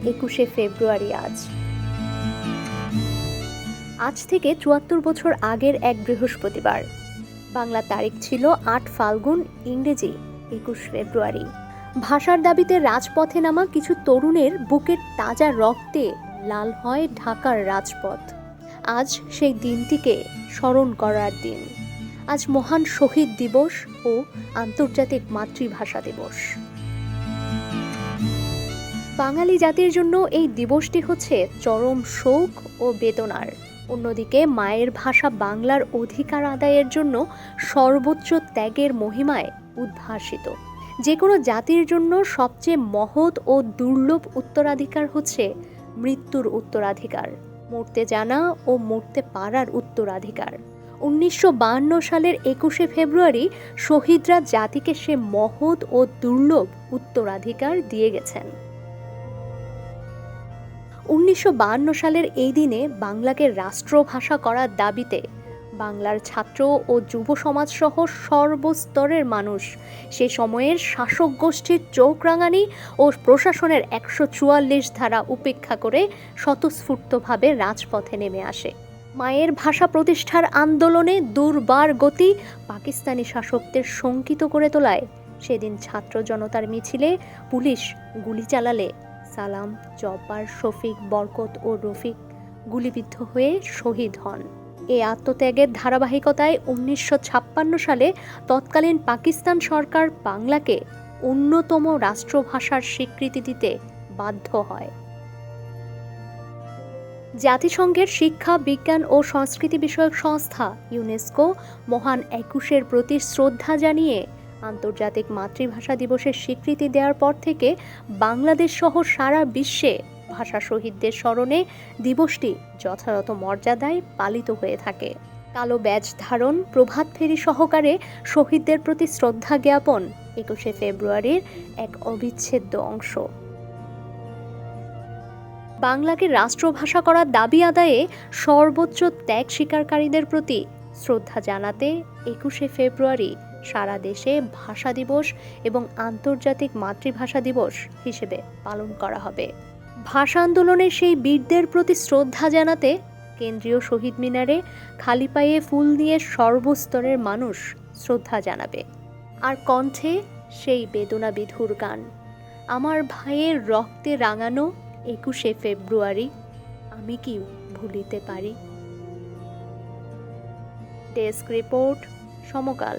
21শে ফেব্রুয়ারি আজ থেকে ৭৪ বছর আগের এক বৃহস্পতিবার। বাংলা তারিখ ছিল ৮ ফাল্গুন, ইংরেজি ২১ ফেব্রুয়ারি। ভাষার দাবিতে রাজপথে নামা কিছু তরুণের বুকের তাজা রক্তে লাল হয় ঢাকার রাজপথ। আজ সেই দিনটিকে স্মরণ করার দিন। আজ মহান শহীদ দিবস ও আন্তর্জাতিক মাতৃভাষা দিবস। বাঙালি জাতির জন্য এই দিবসটি হচ্ছে চরম শোক ও বেদনার। অন্যদিকে মায়ের ভাষা বাংলার অধিকার আদায়ের জন্য সর্বোচ্চ ত্যাগের মহিমায় উদ্ভাসিত। যে কোনো জাতির জন্য সবচেয়ে মহৎ ও দুর্লভ উত্তরাধিকার হচ্ছে মৃত্যুর উত্তরাধিকার, মরতে জানা ও মরতে পারার উত্তরাধিকার। ১৯৫২ সালের ২১শে ফেব্রুয়ারি শহীদরা জাতিকে সে মহৎ ও দুর্লভ উত্তরাধিকার দিয়ে গেছেন। ১৯৫২ সালের এই দিনে বাংলাকে রাষ্ট্রভাষা করার দাবিতে বাংলার ছাত্র ও যুব সমাজ সহ সর্বস্তরের মানুষ সে সময়ের শাসক গোষ্ঠীর চোখ রাঙানি ও প্রশাসনের ১৪৪ ধারা উপেক্ষা করে স্বতঃস্ফূর্তভাবে রাজপথে নেমে আসে। মায়ের ভাষা প্রতিষ্ঠার আন্দোলনে দুর্বার গতি পাকিস্তানি শাসকদের শঙ্কিত করে তোলায় সেদিন ছাত্র জনতার মিছিলে পুলিশ গুলি চালালে সালাম, জব্বার, শফিক, বরকত ও রফিক গুলিবিদ্ধ হয়ে শহীদ হন। এই আত্মত্যাগের ধারাবাহিকতায় ১৯৫৬ সালে তৎকালীন পাকিস্তান সরকার বাংলাকে অন্যতম রাষ্ট্রভাষার স্বীকৃতি দিতে বাধ্য হয়। জাতিসংঘের শিক্ষা, বিজ্ঞান ও সংস্কৃতি বিষয়ক সংস্থা ইউনেস্কো মহান ২১-এর প্রতি শ্রদ্ধা জানিয়ে আন্তর্জাতিক মাতৃভাষা দিবসের স্বীকৃতি দেওয়ার পর থেকে বাংলাদেশ সহ সারা বিশ্বে ভাষা শহীদদের স্মরণে দিবসটি যথাযথ মর্যাদায় পালিত হয়ে থাকে। কালো ব্যাজ ধারণ, প্রভাত ফেরি সহকারে শহীদদের প্রতি শ্রদ্ধা জ্ঞাপন ২১শে ফেব্রুয়ারির এক অবিচ্ছেদ্য অংশ। বাংলাকে রাষ্ট্রভাষা করার দাবি আদায়ে সর্বোচ্চ ত্যাগ স্বীকারকারীদের প্রতি শ্রদ্ধা জানাতে ২১শে ফেব্রুয়ারি সারা দেশে ভাষা দিবস এবং আন্তর্জাতিক মাতৃভাষা দিবস হিসেবে পালন করা হবে। ভাষা আন্দোলনের সেই বীরদের প্রতি শ্রদ্ধা জানাতে কেন্দ্রীয় শহীদ মিনারে খালি পায়ে ফুল দিয়ে সর্বস্তরের মানুষ শ্রদ্ধা জানাবে। আর কণ্ঠে সেই বেদনা বিধুর গান, আমার ভাইয়ের রক্তে রাঙানো ২১শে ফেব্রুয়ারি আমি কি ভুলিতে পারি। ডেস্ক রিপোর্ট, সমকাল।